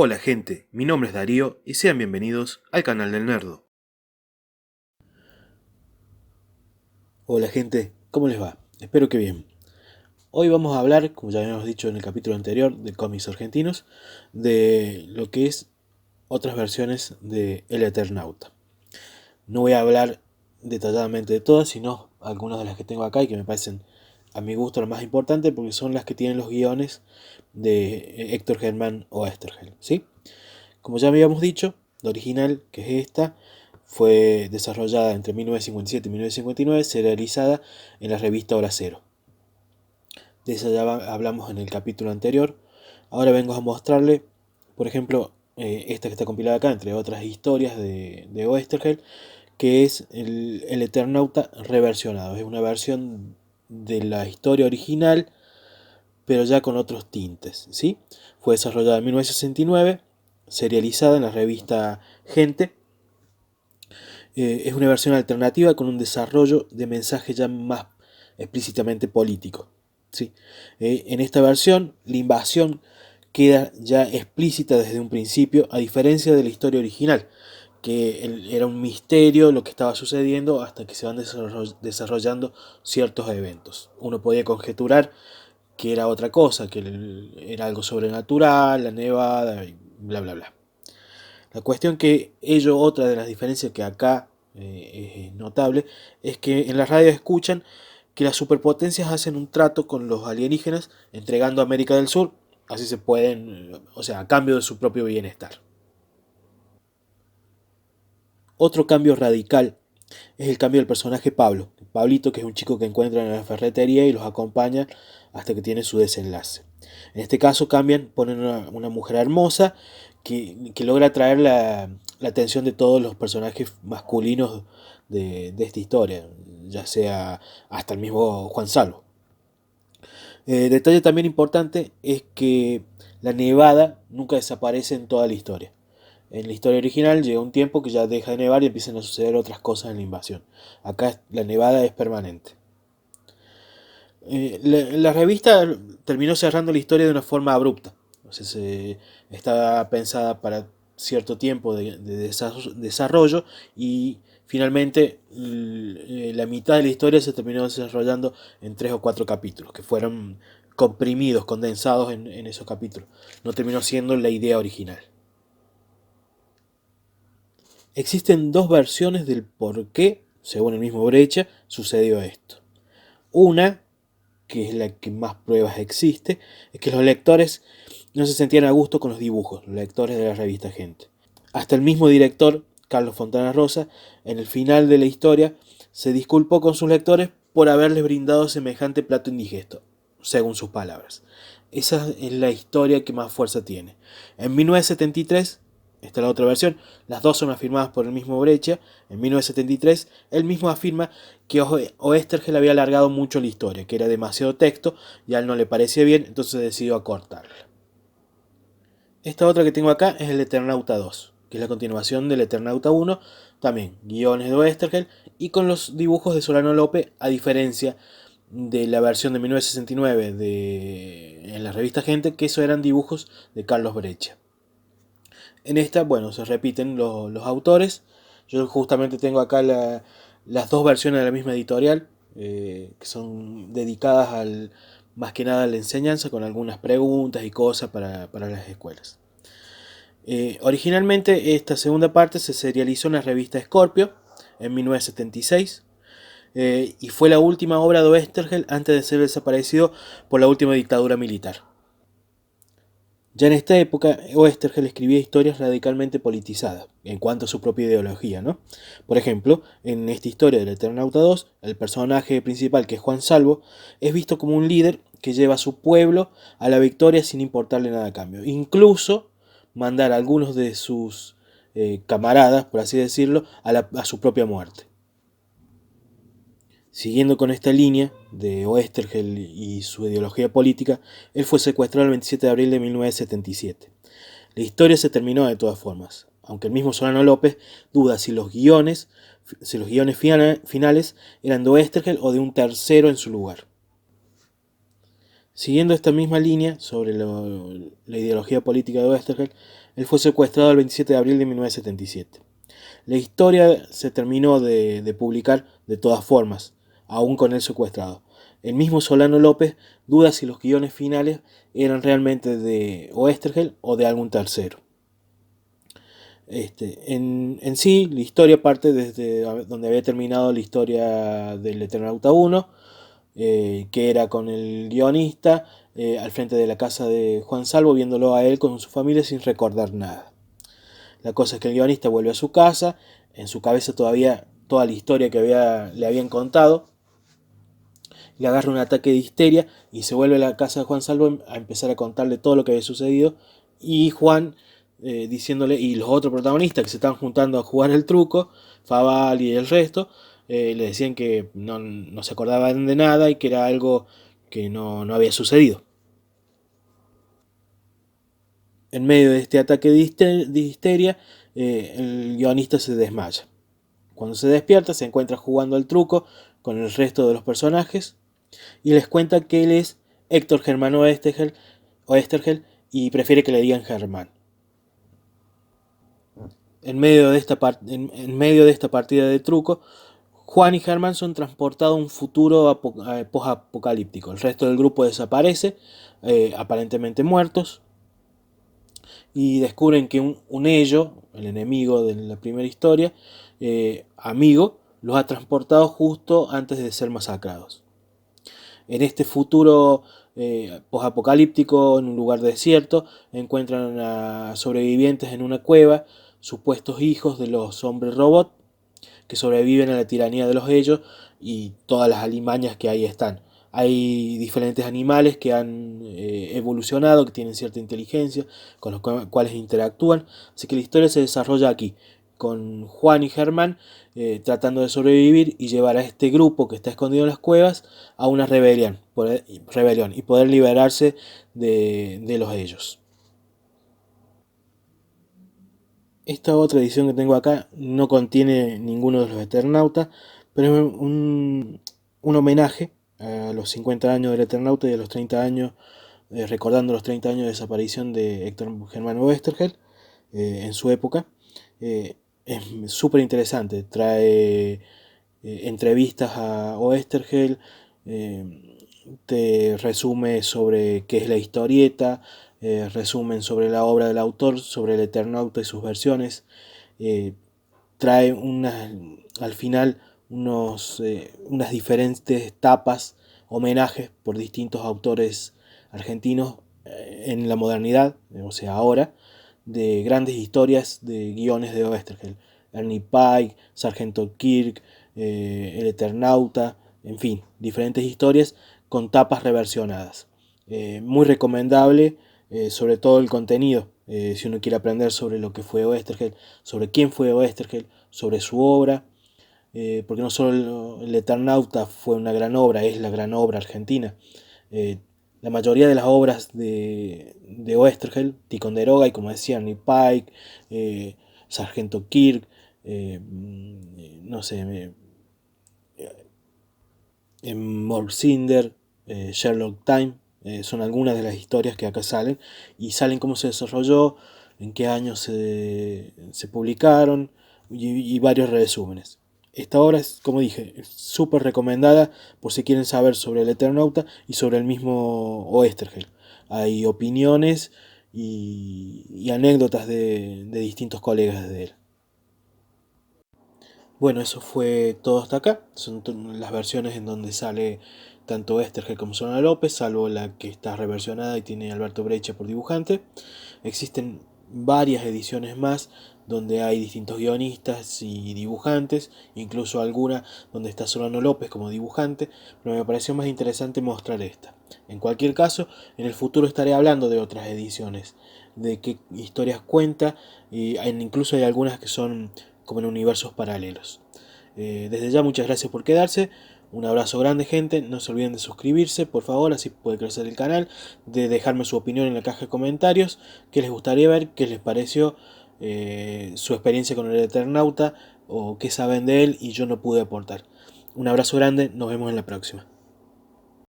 Hola gente, mi nombre es Darío y sean bienvenidos al canal del Nerdo. Hola gente, ¿cómo les va? Espero que bien. Hoy vamos a hablar, como ya habíamos dicho en el capítulo anterior de cómics argentinos, de lo que es otras versiones de El Eternauta. No voy a hablar detalladamente de todas, sino algunas de las que tengo acá y que me parecen a mi gusto las más importantes porque son las que tienen los guiones de Héctor Germán Oesterhel, ¿sí? Como ya habíamos dicho, la original, que es esta, fue desarrollada entre 1957 y 1959, serializada en la revista Hora Cero. De esa ya hablamos en el capítulo anterior. Ahora vengo a mostrarle, por ejemplo, esta que está compilada acá, entre otras historias de Oesterhel, que es el Eternauta reversionado. Es una versión de la historia original, pero ya con otros tintes, ¿sí? Fue desarrollada en 1969, serializada en la revista Gente. Es una versión alternativa con un desarrollo de mensaje ya más explícitamente político, ¿sí? En esta versión, la invasión queda ya explícita desde un principio, a diferencia de la historia original, que era un misterio lo que estaba sucediendo hasta que se van desarrollando ciertos eventos. Uno podía conjeturar que era otra cosa, que era algo sobrenatural, la nevada, y bla bla bla. La cuestión que otra de las diferencias que acá es notable, es que en la radio escuchan que las superpotencias hacen un trato con los alienígenas, entregando a América del Sur, así se pueden, o sea, a cambio de su propio bienestar. Otro cambio radical es el cambio del personaje Pablo. Pablito, que es un chico que encuentran en la ferretería y los acompaña hasta que tiene su desenlace. En este caso cambian, ponen una mujer hermosa que logra atraer la atención de todos los personajes masculinos de esta historia, ya sea hasta el mismo Juan Salvo. Detalle también importante es que la nevada nunca desaparece en toda la historia. En la historia original llega un tiempo que ya deja de nevar y empiezan a suceder otras cosas en la invasión. Acá la nevada es permanente. La revista terminó cerrando la historia de una forma abrupta. Estaba pensada para cierto tiempo de desarrollo y finalmente la mitad de la historia se terminó desarrollando en 3 o 4 capítulos, que fueron comprimidos, condensados en esos capítulos. No terminó siendo la idea original. Existen dos versiones del por qué, según el mismo Brecha, sucedió esto. Una, que es la que más pruebas existe, es que los lectores no se sentían a gusto con los dibujos, los lectores de la revista Gente. Hasta el mismo director, Carlos Fontana Rosa, en el final de la historia, se disculpó con sus lectores por haberles brindado semejante plato indigesto, según sus palabras. Esa es la historia que más fuerza tiene. En 1973, esta es la otra versión, las dos son afirmadas por el mismo Brecha. En 1973, él mismo afirma que Oesterhel había alargado mucho la historia, que era demasiado texto y a él no le parecía bien, entonces decidió acortarla. Esta otra que tengo acá es el Eternauta 2, que es la continuación del Eternauta 1, también guiones de Oesterhel y con los dibujos de Solano López, a diferencia de la versión de 1969 en la revista Gente, que eso eran dibujos de Carlos Brecha. En esta, bueno, se repiten los autores. Yo justamente tengo acá las dos versiones de la misma editorial, que son dedicadas más que nada a la enseñanza, con algunas preguntas y cosas para las escuelas. Originalmente esta segunda parte se serializó en la revista Scorpio en 1976, y fue la última obra de Oesterhel antes de ser desaparecido por la última dictadura militar. Ya en esta época, Oesterhel escribía historias radicalmente politizadas en cuanto a su propia ideología, ¿no? Por ejemplo, en esta historia del Eternauta 2, el personaje principal, que es Juan Salvo, es visto como un líder que lleva a su pueblo a la victoria sin importarle nada a cambio. Incluso mandar a algunos de sus camaradas, por así decirlo, a su propia muerte. Siguiendo con esta línea de Oesterhel y su ideología política, él fue secuestrado el 27 de abril de 1977. La historia se terminó de todas formas, aunque el mismo Solano López duda si los guiones finales eran de Oesterhel o de un tercero en su lugar. Siguiendo esta misma línea sobre la ideología política de Oesterheld, él fue secuestrado el 27 de abril de 1977. La historia se terminó de publicar de todas formas, aún con él secuestrado. El mismo Solano López duda si los guiones finales eran realmente de Oesterheld o de algún tercero. En sí, la historia parte desde donde había terminado la historia del Eternauta 1, que era con el guionista al frente de la casa de Juan Salvo, viéndolo a él con su familia sin recordar nada. La cosa es que el guionista vuelve a su casa, en su cabeza todavía toda la historia que le habían contado, le agarra un ataque de histeria y se vuelve a la casa de Juan Salvo a empezar a contarle todo lo que había sucedido, y Juan diciéndole, y los otros protagonistas que se estaban juntando a jugar el truco, Fabal y el resto, le decían que no se acordaban de nada y que era algo que no había sucedido. En medio de este ataque de histeria, el guionista se desmaya. Cuando se despierta, se encuentra jugando al truco con el resto de los personajes y les cuenta que él es Héctor Germán Oesterheld y prefiere que le digan Germán. En medio de esta partida de truco, Juan y Germán son transportados a un futuro post-apocalíptico. El resto del grupo desaparece, aparentemente muertos, y descubren que un ello, el enemigo de la primera historia, amigo, los ha transportado justo antes de ser masacrados. En este futuro posapocalíptico, en un lugar desierto, encuentran a sobrevivientes en una cueva, supuestos hijos de los hombres robot, que sobreviven a la tiranía de los ellos y todas las alimañas que ahí están. Hay diferentes animales que han evolucionado, que tienen cierta inteligencia, con los cuales interactúan. Así que la historia se desarrolla aquí, con Juan y Germán tratando de sobrevivir y llevar a este grupo que está escondido en las cuevas a una rebelión y poder liberarse de los ellos. Esta otra edición que tengo acá no contiene ninguno de los Eternautas, pero es un homenaje a los 50 años del Eternauta y a los 30 años, recordando los 30 años de desaparición de Héctor Germán Oesterheld en su época. Es súper interesante, trae entrevistas a Oesterheld, te resume sobre qué es la historieta, resumen sobre la obra del autor, sobre el Eternauta y sus versiones, eh, trae al final unas diferentes tapas, homenajes por distintos autores argentinos en la modernidad, o sea, ahora, de grandes historias de guiones de Oesterheld. Ernie Pike, Sargento Kirk, El Eternauta, en fin, diferentes historias con tapas reversionadas. Muy recomendable, sobre todo el contenido, si uno quiere aprender sobre lo que fue Oesterheld, sobre quién fue Oesterheld, sobre su obra, porque no solo el Eternauta fue una gran obra, es la gran obra argentina. Eh, la mayoría de las obras de Oesterheld, Ticonderoga y como decía Ernie Pike, Sargento Kirk, no sé, Morcinder, Sherlock Time, son algunas de las historias que acá salen y salen cómo se desarrolló, en qué años se publicaron y varios resúmenes. Esta obra es, como dije, súper recomendada por si quieren saber sobre el Eternauta y sobre el mismo Oesterheld. Hay opiniones y anécdotas de distintos colegas de él. Bueno, eso fue todo hasta acá. Son las versiones en donde sale tanto Estergel como Solano López, salvo la que está reversionada y tiene Alberto Breccia por dibujante. Existen varias ediciones más donde hay distintos guionistas y dibujantes, incluso alguna donde está Solano López como dibujante, pero me pareció más interesante mostrar esta. En cualquier caso, en el futuro estaré hablando de otras ediciones, de qué historias cuenta, y incluso hay algunas que son como en universos paralelos. Desde ya muchas gracias por quedarse, un abrazo grande gente, no se olviden de suscribirse por favor, así puede crecer el canal, de dejarme su opinión en la caja de comentarios, qué les gustaría ver, qué les pareció su experiencia con el Eternauta o qué saben de él y yo no pude aportar. Un abrazo grande, nos vemos en la próxima.